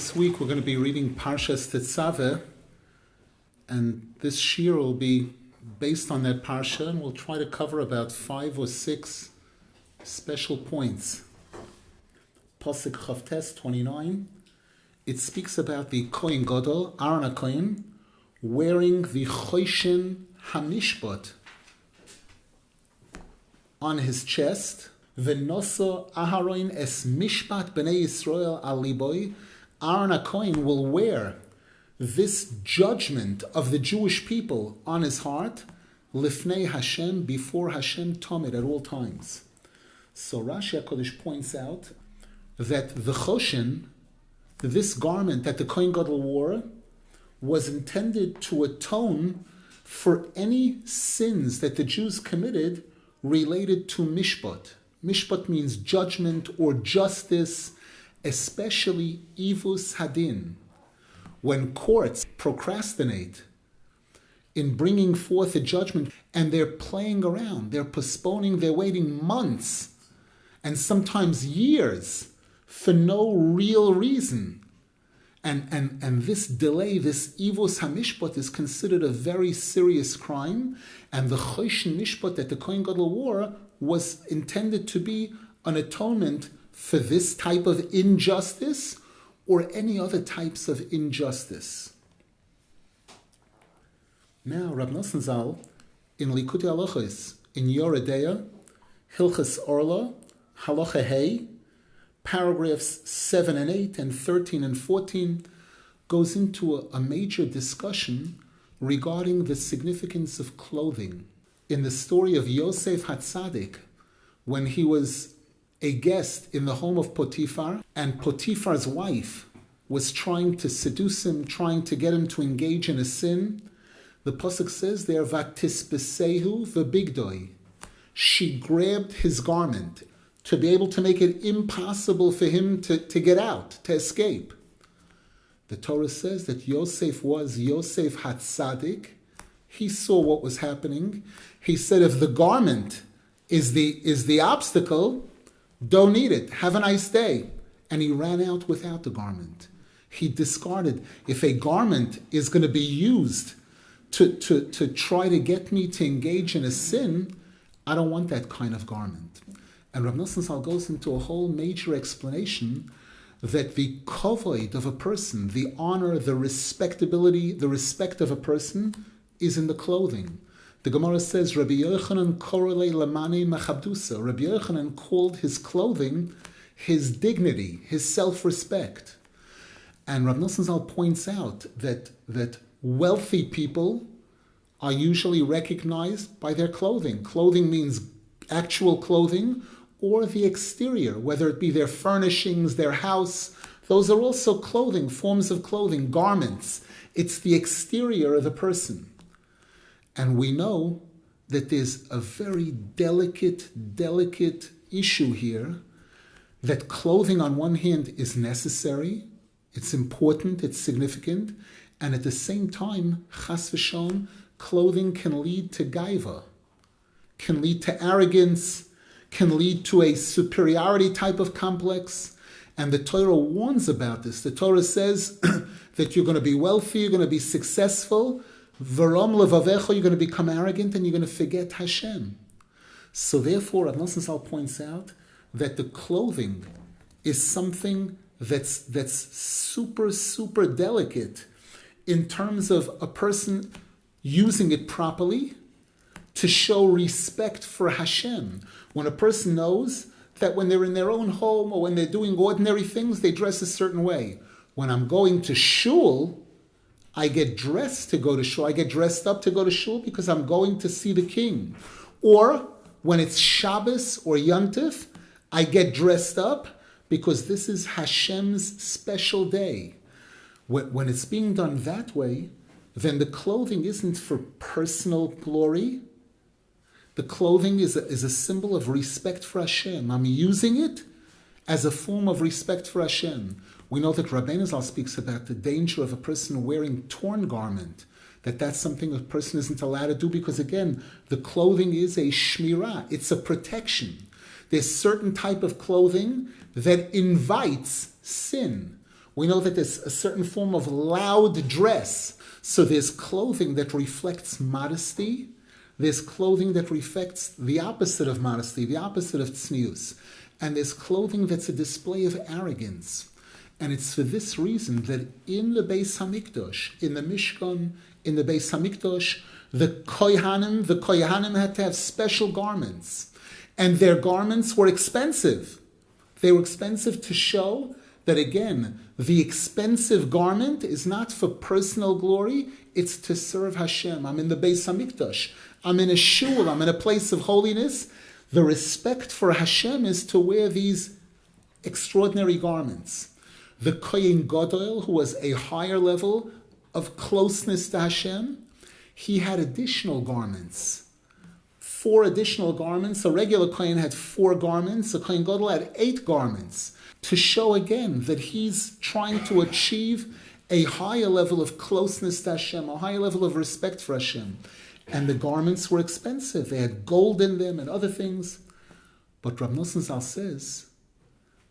This week we're going to be reading Parsha's Tetzaveh, and this shir will be based on that Parsha, and we'll try to cover about 5 or 6 special points. Pasuk Chavtes 29, it speaks about the Kohen Gadol, Aaron HaKohen, wearing the Choshen HaMishpat on his chest. V'noso Aharon es Mishpat b'nei Yisrael al liboy. Aaron HaKohen will wear this judgment of the Jewish people on his heart, lifnei Hashem, before Hashem Tamid, at all times. So Rashi HaKodesh points out that the Choshen, this garment that the Kohen Gadol wore, was intended to atone for any sins that the Jews committed related to Mishpat. Mishpat means judgment or justice, especially Ivus Hadin. When courts procrastinate in bringing forth a judgment and they're playing around, they're postponing, they're waiting months and sometimes years for no real reason. And this delay, this Ivus HaMishpat, is considered a very serious crime, and the Choshen Mishpat that the Kohen Gadol wore was intended to be an atonement for this type of injustice or any other types of injustice. Now, Rabbi Nasan Zal, in Likutei Halachos, in Yoredeya, Hilchas Orla, Halacha Hey, paragraphs 7 and 8 and 13 and 14, goes into a major discussion regarding the significance of clothing. In the story of Yosef HaTzadik, when he was a guest in the home of Potiphar, and Potiphar's wife was trying to seduce him, trying to get him to engage in a sin, the pasuk says there, Vatispesehu v'bigdoi. She grabbed his garment to be able to make it impossible for him to get out, to escape. The Torah says that Yosef was Yosef HaTzadik. He saw what was happening. He said, if the garment is the obstacle, don't need it. Have a nice day. And he ran out without the garment. He discarded. If a garment is going to be used to try to get me to engage in a sin, I don't want that kind of garment. And Rabbi Nasan Zal goes into a whole major explanation that the kavod of a person, the honor, the respectability, the respect of a person is in the clothing. The Gemara says, Rabbi Yochanan korele lamane machabdusa. Rabbi Yochanan called his clothing his dignity, his self-respect. And Rabbi Nasan Zal points out that wealthy people are usually recognized by their clothing. Clothing means actual clothing or the exterior, whether it be their furnishings, their house. Those are also clothing, forms of clothing, garments. It's the exterior of the person. And we know that there's a very delicate issue here, that clothing on one hand is necessary, it's important, it's significant, and at the same time, chas v'shalom, clothing can lead to gaiva, can lead to arrogance, can lead to a superiority type of complex. And the Torah warns about this. The Torah says that you're going to be wealthy, you're going to be successful, Varam levavecha, you're going to become arrogant and you're going to forget Hashem. So therefore, Rabbi Nasan Zal points out that the clothing is something that's super delicate in terms of a person using it properly to show respect for Hashem. When a person knows that when they're in their own home or when they're doing ordinary things, they dress a certain way. When I'm going to shul, I get dressed to go to shul. I get dressed up to go to shul because I'm going to see the king. Or when it's Shabbos or Yontif, I get dressed up because this is Hashem's special day. When it's being done that way, then the clothing isn't for personal glory. The clothing is a symbol of respect for Hashem. I'm using it as a form of respect for Hashem. We know that Rabbi Nazal speaks about the danger of a person wearing torn garment, that's something a person isn't allowed to do because, again, the clothing is a shmirah. It's a protection. There's certain type of clothing that invites sin. We know that there's a certain form of loud dress. So there's clothing that reflects modesty. There's clothing that reflects the opposite of modesty, the opposite of tznius. And there's clothing that's a display of arrogance. And it's for this reason that in the Beis Hamikdash, in the Mishkan, in the Beis Hamikdash, the Kohanim had to have special garments. And their garments were expensive. They were expensive to show that, again, the expensive garment is not for personal glory, it's to serve Hashem. I'm in the Beis Hamikdash. I'm in a shul. I'm in a place of holiness. The respect for Hashem is to wear these extraordinary garments. The Kohen Gadol, who was a higher level of closeness to Hashem, he had additional garments. 4 additional garments. A regular Kohen had 4 garments. A Kohen Gadol had 8 garments, to show again that he's trying to achieve a higher level of closeness to Hashem, a higher level of respect for Hashem. And the garments were expensive. They had gold in them and other things. But Rabbi Nasan Zal says,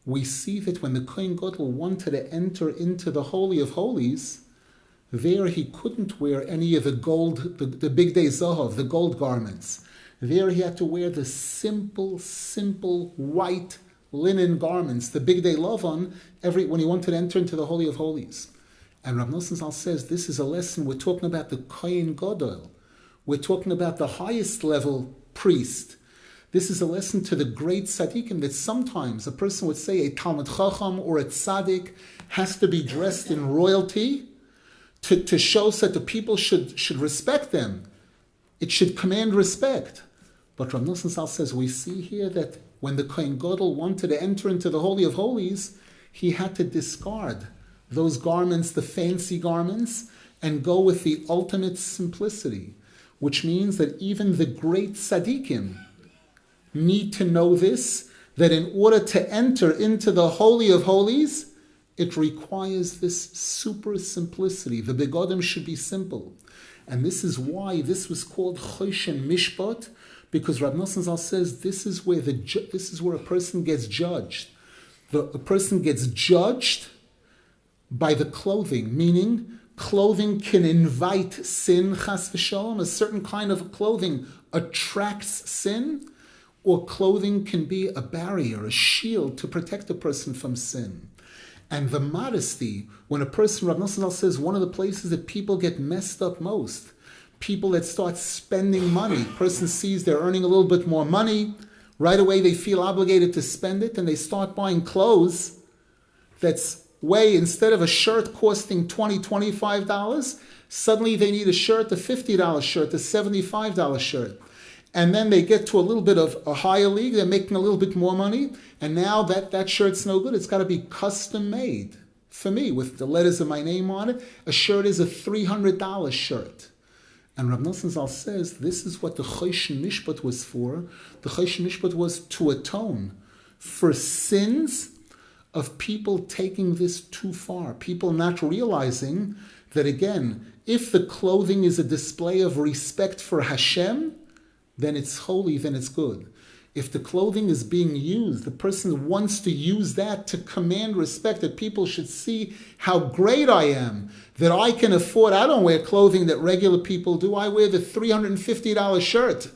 we see that when the Kohen Gadol wanted to enter into the Holy of Holies, there he couldn't wear any of the gold, the big day Zahav, the gold garments. There he had to wear the simple white linen garments, the big day Lavan, when he wanted to enter into the Holy of Holies. And Rabbi Nasan Zal says, this is a lesson. We're talking about the Kohen Gadol. We're talking about the highest level priest. This is a lesson to the great tzaddikim that sometimes a person would say a Talmud Chacham or a tzaddik has to be dressed in royalty to show that the people should respect them. It should command respect. But Rabbi Nasan Zal says, we see here that when the Kohen Gadol wanted to enter into the Holy of Holies, he had to discard those garments, the fancy garments, and go with the ultimate simplicity, which means that even the great tzaddikim need to know this, that in order to enter into the Holy of Holies, it requires this super simplicity. The begodim should be simple. And this is why this was called Choshen Mishpat, because Rabbi Nasan Zal says this is where a person gets judged. A person gets judged by the clothing, meaning clothing can invite sin, chas v'shalom. A certain kind of clothing attracts sin, or clothing can be a barrier, a shield to protect a person from sin. And the modesty, when a person, Rabbi Nasan Zal says, one of the places that people get messed up most, people that start spending money. Person sees they're earning a little bit more money. Right away they feel obligated to spend it, and they start buying clothes that's instead of a shirt costing $20, $25, suddenly they need a shirt, a $50 shirt, a $75 shirt. And then they get to a little bit of a higher league, they're making a little bit more money, and now that shirt's no good. It's got to be custom made for me with the letters of my name on it. A shirt is a $300 shirt. And Rabbi Nasan Zal says this is what the Choshen Mishpat was for. The Choshen Mishpat was to atone for sins of people taking this too far, people not realizing that, again, if the clothing is a display of respect for Hashem, then it's holy, then it's good. If the clothing is being used, the person wants to use that to command respect, that people should see how great I am, that I can afford. I don't wear clothing that regular people do. I wear the $350 shirt.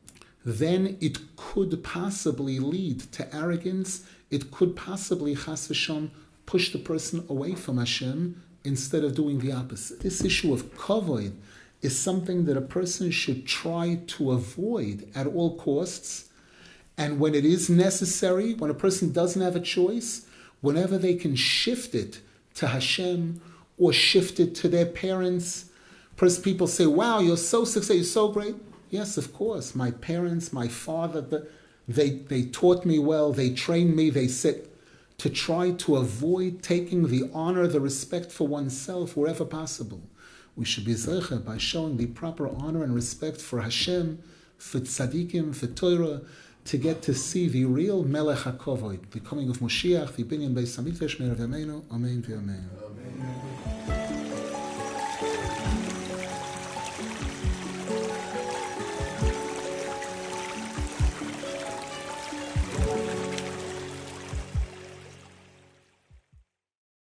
Then it could possibly lead to arrogance. It could possibly, chas v'sham, push the person away from Hashem instead of doing the opposite. This issue of kavod is something that a person should try to avoid at all costs. And when it is necessary, when a person doesn't have a choice, whenever they can shift it to Hashem or shift it to their parents. People say, wow, you're so successful, you're so great. Yes, of course. My parents, my father, they taught me well, they trained me, they said to try to avoid taking the honor, the respect for oneself wherever possible. We should be zeicher by showing the proper honor and respect for Hashem, for tzaddikim, for Torah, to get to see the real Melech HaKavod, the coming of Moshiach, the binyan Beis Hamikdash, Me'er V'Yameinu, Amen V'Amen.